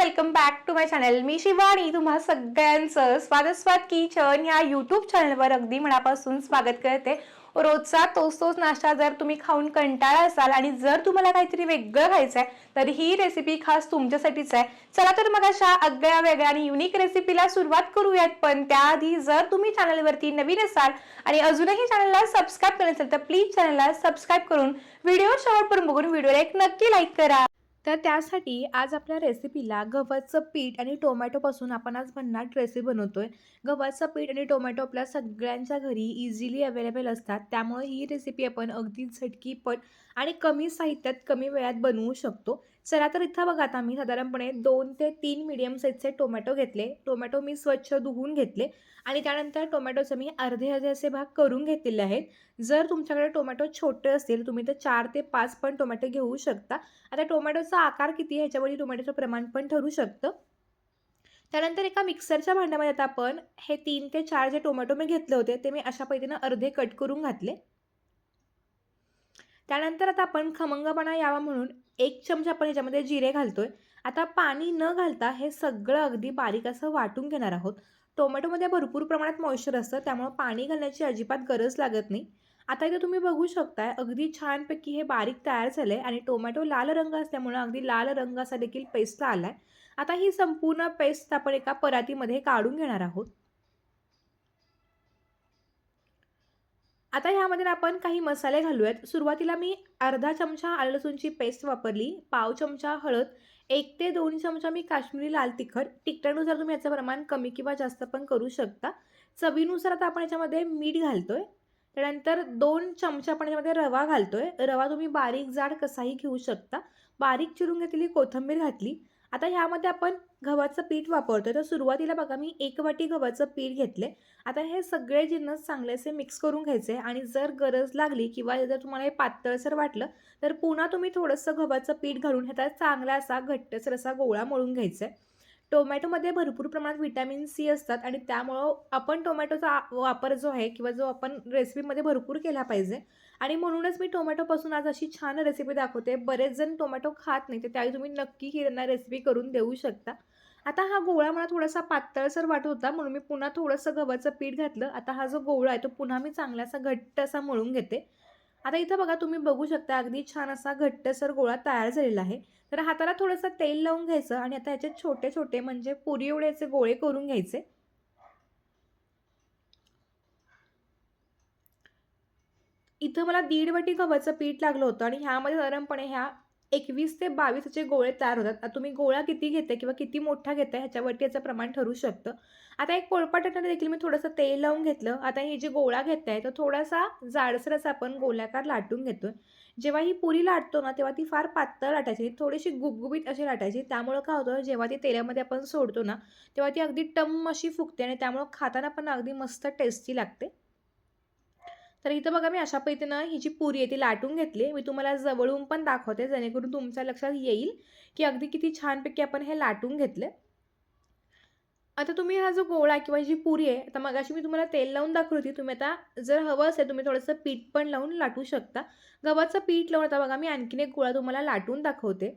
Welcome back to my channel. मी शिवानी तुम्हा सगळ्यांचं स्वाद किचन ह्या यूट्यूब चॅनलवर अगदी मनापासून स्वागत करते. रोजचा तोच नाश्ता जर तुम्ही खाऊन कंटाळा असाल आणि जर तुम्हाला काहीतरी वेगळं खायचं आहे तर ही रेसिपी खास तुमच्यासाठीच आहे. चला तर मग अशा आगळ्या वेगळ्या आणि युनिक रेसिपीला सुरुवात करूयात. पण त्याआधी जर तुम्ही चॅनलवरती नवीन असाल आणि अजूनही चॅनलला सबस्क्राईब केलं नसेल तर प्लीज चॅनलला सबस्क्राईब करून व्हिडिओ शेवटपर्यंत बघून व्हिडिओला एक नक्की लाईक करा. तर त्यासाठी आज आपल्या रेसिपीला गव्हाचं पीठ आणि टोमॅटोपासून आपण आज भन्नाट रेसिपी बनवतोय. गव्हाचं पीठ आणि टोमॅटो आपल्या सगळ्यांच्या घरी इझिली अवेलेबल असतात, त्यामुळे ही रेसिपी आपण अगदी झटकीपट आणि कमी साहित्यात कमी वेळात बनवू शकतो. चला तर इथं बघा, आता मी साधारणपणे 2 ते 3 मीडियम साईजचे टोमॅटो घेतले. टोमॅटो मी स्वच्छ धुवून घेतले आणि त्यानंतर टोमॅटोचे मी अर्धे अर्धे असे भाग करून घेतलेले आहेत. जर तुमच्याकडे टोमॅटो छोटे असतील तुम्ही तर 4 ते 5 पण टोमॅटो घेऊ शकता. आता टोमॅटोचा आकार किती आहे ह्याच्यावरती टोमॅटोचं प्रमाण पण ठरू शकतं. त्यानंतर एका मिक्सरच्या भांड्यामध्ये आता आपण हे 3 ते 4 जे टोमॅटो मी घेतले होते ते मी अशा पद्धतीनं अर्धे कट करून घातले. त्यानंतर आता आपण खमंगपणा यावा म्हणून 1 चमचा आपण ह्याच्यामध्ये जिरे घालतोय. आता पाणी न घालता हे सगळं अगदी बारीक असं वाटून घेणार आहोत. टोमॅटोमध्ये भरपूर प्रमाणात मॉइश्चर असतं, त्यामुळे पाणी घालण्याची अजिबात गरज लागत नाही. आता इथे तुम्ही बघू शकताय अगदी छानपैकी हे बारीक तयार झालंय आणि टोमॅटो लाल रंग असल्यामुळे अगदी लाल रंग असा देखील पेस्ट आलाय. आता ही संपूर्ण पेस्ट आपण एका परातीमध्ये काढून घेणार आहोत. आता ह्यामध्ये आपण काही मसाले घालूयात. सुरुवातीला मी अर्धा चमचा आलं लसूणची पेस्ट वापरली, पाव चमचा हळद, 1 ते 2 चमचा मी काश्मीरी लाल तिखट. तिखटानुसार तुम्ही याचं प्रमाण कमी किंवा जास्त पण करू शकता. चवीनुसार आता आपण याच्यामध्ये मीठ घालतोय. त्यानंतर 2 चमचा आपण याच्यामध्ये रवा घालतोय. रवा तुम्ही बारीक जाड कसाही घेऊ शकता. बारीक चिरून घेतलेली कोथिंबीर घातली. आता ह्यामध्ये आपण गव्हाचं पीठ वापरतोय, तर सुरुवातीला बघा मी 1 वाटी गव्हाचं पीठ घेतले. आता हे सगळे जिन्नस चांगलेसे मिक्स करून घ्यायचे आणि जर गरज लागली किंवा जर तुम्हाला हे पातळसर वाटलं तर पुन्हा तुम्ही थोडंसं गव्हाचं पीठ घालून ह्याचा चांगला असा घट्टसर असा गोळा मळून घ्यायचा आहे. टोमॅटोमध्ये भरपूर प्रमाणात व्हिटॅमिन सी असतात आणि त्यामुळं आपण टोमॅटोचा वापर जो आहे किंवा जो आपण रेसिपीमध्ये भरपूर केला पाहिजे आणि म्हणूनच मी टोमॅटोपासून आज अशी छान रेसिपी दाखवते. बरेच जण टोमॅटो खात नाही, तर त्यावेळी तुम्ही नक्की ही त्यांना रेसिपी करून देऊ शकता. आता हा गोळा मला थोडासा पातळसर वाटत होता म्हणून मी पुन्हा थोडंसं गव्हाचं पीठ घातलं. आता हा जो गोळा आहे तो पुन्हा मी चांगला असा घट्ट असा मळून घेते. आता इथं बघा तुम्ही बघू शकता अगदी छान असा घट्टसर गोळा तयार झालेला आहे. तर हाताला थोडंसं तेल लावून घ्यायचं आणि आता ह्याचे छोटे छोटे म्हणजे पुरी एवढे गोळे करून घ्यायचे. इथं मला 1.5 वाटी गव्हाचं पीठ लागलं होतं आणि ह्यामध्ये साधारणपणे ह्या 21 ते 22 असे गोळे तयार होतात. आता तुम्ही गोळा किती घेताय किंवा किती मोठा घेताय ह्याच्यावरती याचं प्रमाण ठरू शकतं. आता एक पोळपाट टाकताना देखील मी थोडंसं तेल लावून घेतलं. आता हे जे गोळा घेताय तो थोडासा जाडसर असा आपण गोलाकार लाटून घेतोय. जेव्हा ही पुरी लाटतो ना तेव्हा ती फार पातळ लाटायची, थोडीशी गुबगुबीत अशी लाटायची. त्यामुळं काय होतं, जेव्हा ती तेलामध्ये आपण सोडतो ना तेव्हा ती अगदी टम्म अशी फुगते आणि त्यामुळं खाताना पण अगदी मस्त टेस्टी लागते. तर इथं बघा मी अशा पद्धतीनं ही जी पुरी आहे ती लाटून घेतली. मी तुम्हाला जवळून पण दाखवते जेणेकरून तुमच्या लक्षात येईल की अगदी किती छानपैकी आपण हे लाटून घेतले. आता तुम्ही हा जो गोळा किंवा ही जी पुरी आहे, आता मगाशी मी तुम्हाला तेल लावून दाखवली होती. तुम्ही आता जर हवं असेल तुम्ही थोडंसं पीठ पण लावून लाटू शकता. गव्हाचं पीठ लावून आता बघा मी आणखीन एक गोळा तुम्हाला लाटून दाखवते.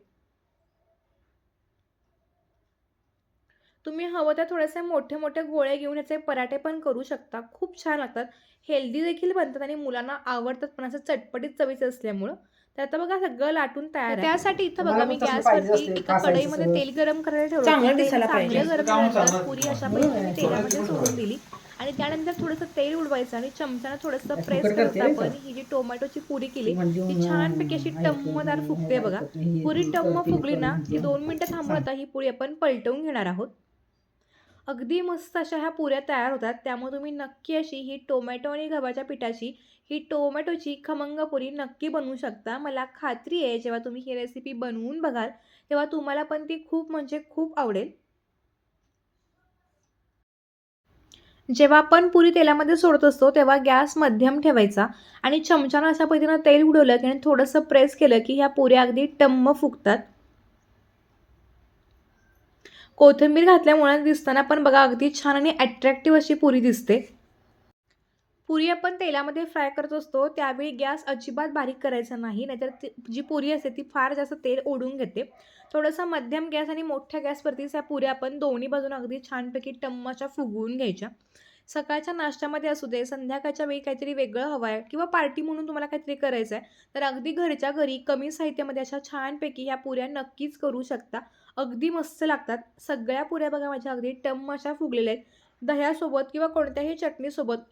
तुम्ही हवं तर थोडेसे मोठे-मोठे गोळे घेऊन याचे पराठे पण करू शकता. खूप छान लागतात. हेल्दी देखील बनतात आणि मुलांना आवडतात पण असं चटपटीत चवीचं असल्यामुळं. तर आता बघा सगळं लाटून तयार आहे. त्यासाठी इथं बघा मी गॅसवरती एका कढईमध्ये तेल गरम करायला ठेवलं होतं. तेल चांगलं गरम झाल्यानंतर पुरी अशा पद्धतीने मी तेलामध्ये सोडून दिली आणि त्यानंतर थोडंसं तेल उडवायचं आणि चमच्यानं थोडंसं प्रेस करत आपण ही जी टोमॅटोची पुरी केली ती छानपैकी अशी टम्मदार फुगते बघा. पुरी टम्म फुगली ना की 2 मिनिटं थांबून आता ही पुरी आपण पलटवून घेणार आहोत. अगदी मस्त अशा ह्या पुऱ्या तयार होतात. त्यामुळे तुम्ही नक्की अशी ही टोमॅटो आणि गव्हाच्या पिठाची ही टोमॅटोची खमंग पुरी नक्की बनवू शकता. मला खात्री आहे जेव्हा तुम्ही ही रेसिपी बनवून बघाल तेव्हा तुम्हाला पण ती खूप म्हणजे खूप आवडेल. जेव्हा आपण पुरी तेलामध्ये सोडत असतो तेव्हा गॅस मध्यम ठेवायचा आणि चमच्यानं अशा पद्धतीनं तेल उडवलं की आणि थोडंसं प्रेस केलं की ह्या पुऱ्या अगदी टम्म फुगतात. कोथिंबीर घातल्यामुळे दिसताना पण बघा अगदी छान आणि अट्रॅक्टिव्ह अशी पुरी दिसते. पुरी आपण तेलामध्ये फ्राय करत असतो त्यावेळी गॅस अजिबात बारीक करायचा नाही, नाहीतर ती जी पुरी असते ती फार जास्त तेल ओढून घेते. थोडासा मध्यम गॅस आणि मोठ्या गॅसवरतीच या पुऱ्या आपण दोन्ही बाजून अगदी छानपैकी टम्म अशा फुगवून घ्यायच्या. सकाळच्या नाश्त्यामध्ये असू दे, संध्याकाळच्या वेळी काहीतरी वेगळं हवं आहे किंवा पार्टी म्हणून तुम्हाला काहीतरी करायचं आहे, तर अगदी घरच्या घरी कमी साहित्यामध्ये अशा छानपैकी ह्या पुऱ्या नक्कीच करू शकता. अगदी मस्त लागतात. सगळ्या पुऱ्या बघा माझ्या अगदी टम्म अशा फुगलेल्या आहेत. दह्यासोबत किंवा कोणत्याही चटणीसोबत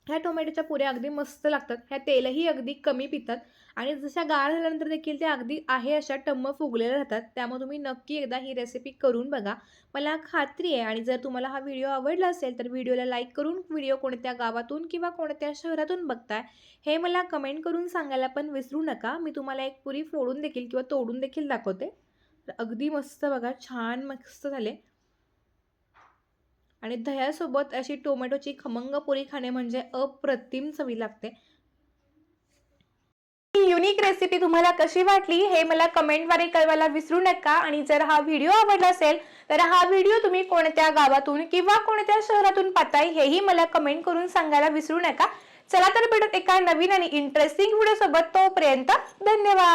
ह्या टोमॅटोच्या पुऱ्या अगदी मस्त लागतात. ह्या तेलही अगदी कमी पितात आणि जशा गार झाल्यानंतर देखील त्या अगदी आहे अशा टम्म फुगलेल्या राहतात. त्यामुळे तुम्ही नक्की एकदा ही रेसिपी करून बघा. मला खात्री आहे आणि जर तुम्हाला हा व्हिडिओ आवडला असेल तर व्हिडिओला लाईक करून व्हिडिओ कोणत्या गावातून किंवा कोणत्या शहरातून बघताय हे मला कमेंट करून सांगायला पण विसरू नका. मी तुम्हाला एक पुरी फोडून देखील किंवा तोडून देखील दाखवते. तर अगदी मस्त बघा, छान मस्त झाले आणि दह्यासोबत अशी टोमॅटोची खमंग पुरी खाणे म्हणजे अप्रतिम चवी लागते. ही युनिक रेसिपी तुम्हाला कशी वाटली हे मला कमेंटद्वारे कळवायला विसरू नका आणि जर हा व्हिडिओ आवडला असेल तर हा व्हिडिओ तुम्ही कोणत्या गावातून किंवा कोणत्या शहरातून पाहताय हेही मला कमेंट करून सांगायला विसरू नका. चला तर भेटूत एका नवीन आणि इंटरेस्टिंग व्हिडिओ सोबत. तोपर्यंत धन्यवाद.